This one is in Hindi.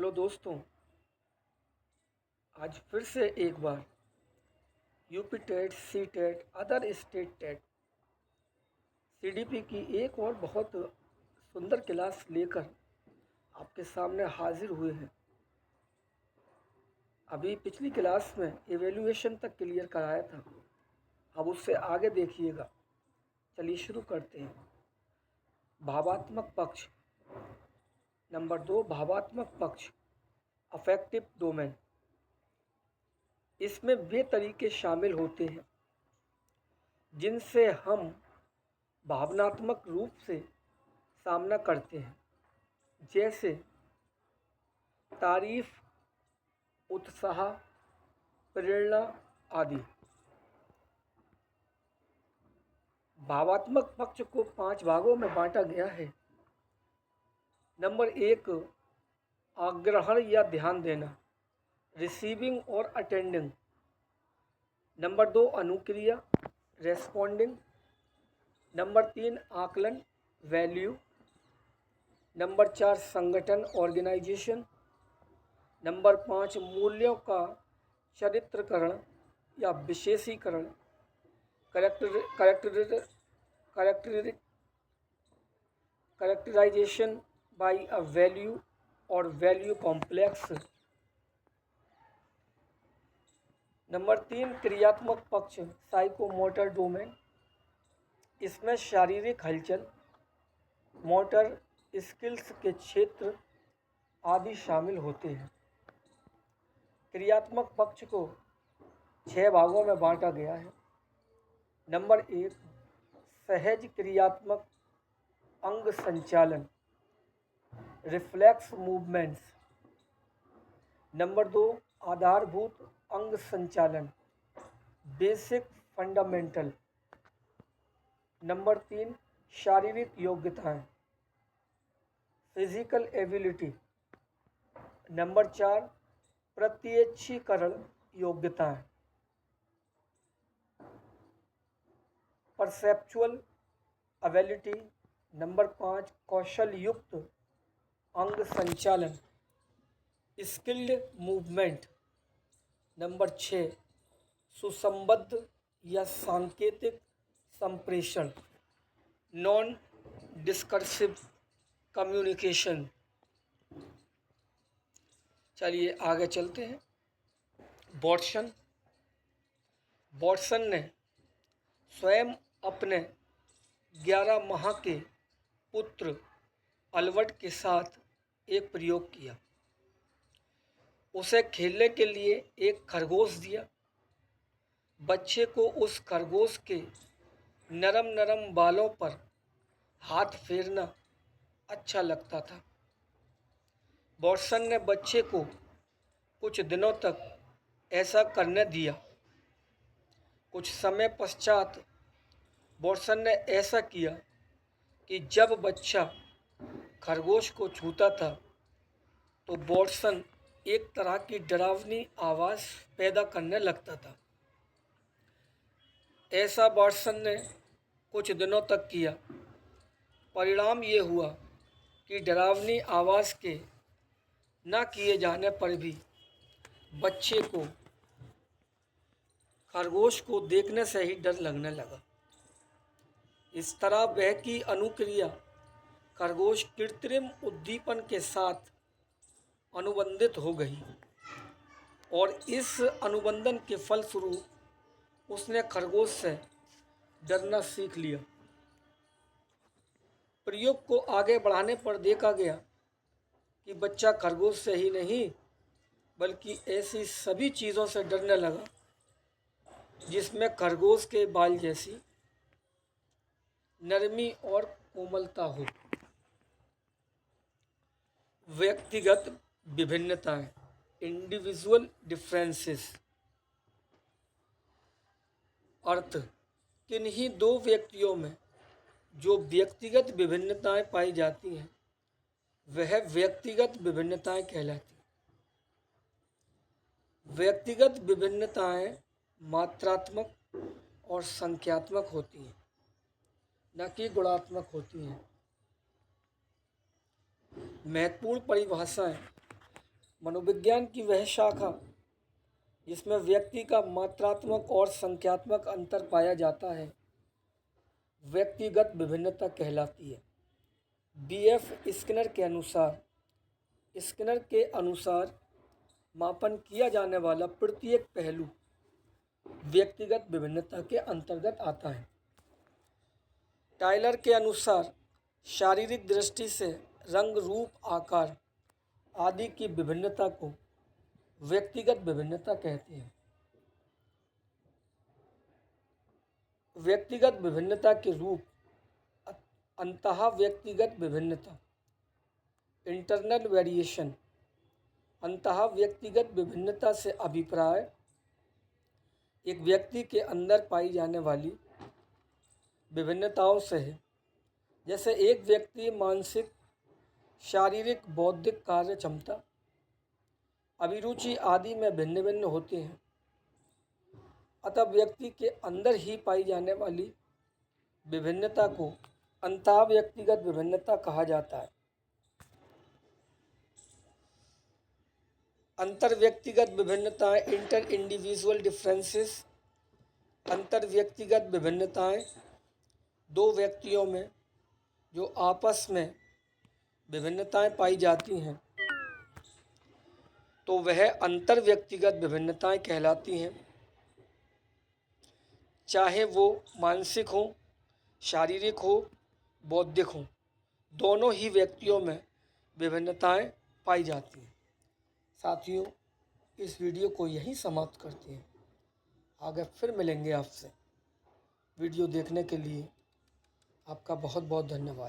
हेलो दोस्तों। आज फिर से एक बार UP TET, C TET, other state TET, CDP की एक और बहुत सुंदर क्लास लेकर आपके सामने हाजिर हुए हैं। अभी पिछली क्लास में एवेल्यूएशन तक क्लियर कराया था, अब उससे आगे देखिएगा। चलिए शुरू करते हैं। भावात्मक पक्ष नंबर 2, भावात्मक पक्ष अफेक्टिव डोमेन। इसमें वे तरीके शामिल होते हैं जिनसे हम भावनात्मक रूप से सामना करते हैं, जैसे तारीफ, उत्साह, प्रेरणा आदि। भावात्मक पक्ष को 5 भागों में बांटा गया है। नंबर 1, आग्रहण या ध्यान देना, रिसीविंग और अटेंडिंग। नंबर 2, अनुक्रिया, रेस्पॉन्डिंग। नंबर 3, आकलन, वैल्यू। नंबर 4, संगठन, ऑर्गेनाइजेशन। नंबर 5, मूल्यों का चरित्रकरण या विशेषीकरण, करेक्टराइजेशन बाय अ वैल्यू और वैल्यू कॉम्प्लेक्स। नंबर 3, क्रियात्मक पक्ष साइकोमोटर डोमेन। इसमें शारीरिक हलचल, मोटर स्किल्स के क्षेत्र आदि शामिल होते हैं। क्रियात्मक पक्ष को 6 भागों में बांटा गया है। नंबर 1, सहज क्रियात्मक अंग संचालन, रिफ्लेक्स मूवमेंट्स। नंबर 2, आधारभूत अंग संचालन, बेसिक फंडामेंटल। नंबर 3, शारीरिक योग्यताएं, फिजिकल एबिलिटी। नंबर 4, प्रत्यक्षीकरण योग्यताएं, परसेप्चुअल एबिलिटी। नंबर 5, कौशल युक्त अंग संचालन, स्किल्ड मूवमेंट। नंबर 6, सुसंबद्ध या सांकेतिक संप्रेषण, नॉन डिस्कर्सिव कम्युनिकेशन। चलिए आगे चलते हैं। वॉटसन ने स्वयं अपने 11 माह के पुत्र अल्बर्ट के साथ एक प्रयोग किया। उसे खेलने के लिए एक खरगोश दिया। बच्चे को उस खरगोश के नरम नरम बालों पर हाथ फेरना अच्छा लगता था। वॉटसन ने बच्चे को कुछ दिनों तक ऐसा करने दिया। कुछ समय पश्चात वॉटसन ने ऐसा किया कि जब बच्चा खरगोश को छूता था तो वॉटसन एक तरह की डरावनी आवाज़ पैदा करने लगता था। ऐसा वॉटसन ने कुछ दिनों तक किया। परिणाम ये हुआ कि डरावनी आवाज़ के न किए जाने पर भी बच्चे को खरगोश को देखने से ही डर लगने लगा। इस तरह वह की अनुक्रिया खरगोश कृत्रिम उद्दीपन के साथ अनुबंधित हो गई और इस अनुबंधन के फलस्वरूप उसने खरगोश से डरना सीख लिया। प्रयोग को आगे बढ़ाने पर देखा गया कि बच्चा खरगोश से ही नहीं बल्कि ऐसी सभी चीज़ों से डरने लगा जिसमें खरगोश के बाल जैसी नरमी और कोमलता हो। व्यक्तिगत विभिन्नताएं, इंडिविजुअल डिफरेंसेस। अर्थ, किन्हीं दो व्यक्तियों में जो व्यक्तिगत विभिन्नताएं पाई जाती हैं वह व्यक्तिगत विभिन्नताएं कहलाती हैं। व्यक्तिगत विभिन्नताएं मात्रात्मक और संख्यात्मक होती हैं, न कि गुणात्मक होती हैं। महत्वपूर्ण परिभाषाएं मनोविज्ञान की वह शाखा जिसमें व्यक्ति का मात्रात्मक और संख्यात्मक अंतर पाया जाता है व्यक्तिगत विभिन्नता कहलाती है। बीएफ स्किनर के अनुसार मापन किया जाने वाला प्रत्येक पहलू व्यक्तिगत विभिन्नता के अंतर्गत आता है। टायलर के अनुसार शारीरिक दृष्टि से रंग, रूप, आकार आदि की विभिन्नता को व्यक्तिगत विभिन्नता कहते हैं। व्यक्तिगत विभिन्नता के रूप अंतः व्यक्तिगत विभिन्नता, इंटरनल वेरिएशन। अंतः व्यक्तिगत विभिन्नता से अभिप्राय एक व्यक्ति के अंदर पाई जाने वाली विभिन्नताओं से है। जैसे एक व्यक्ति मानसिक, शारीरिक, बौद्धिक कार्य क्षमता, अभिरुचि आदि में भिन्न भिन्न होते हैं। अतः व्यक्ति के अंदर ही पाई जाने वाली विभिन्नता को अंतः व्यक्तिगत विभिन्नता कहा जाता है। अंतर व्यक्तिगत विभिन्नताएं, इंटर इंडिविजुअल डिफरेंसेस। अंतर व्यक्तिगत विभिन्नताएं दो व्यक्तियों में जो आपस में विभिन्नताएं पाई जाती हैं तो वह अंतर व्यक्तिगत विभिन्नताएं कहलाती हैं, चाहे वो मानसिक हो, शारीरिक हो, बौद्धिक हो। दोनों ही व्यक्तियों में विभिन्नताएं पाई जाती हैं। साथियों, इस वीडियो को यहीं समाप्त करते हैं। आगे फिर मिलेंगे आपसे। वीडियो देखने के लिए आपका बहुत बहुत धन्यवाद।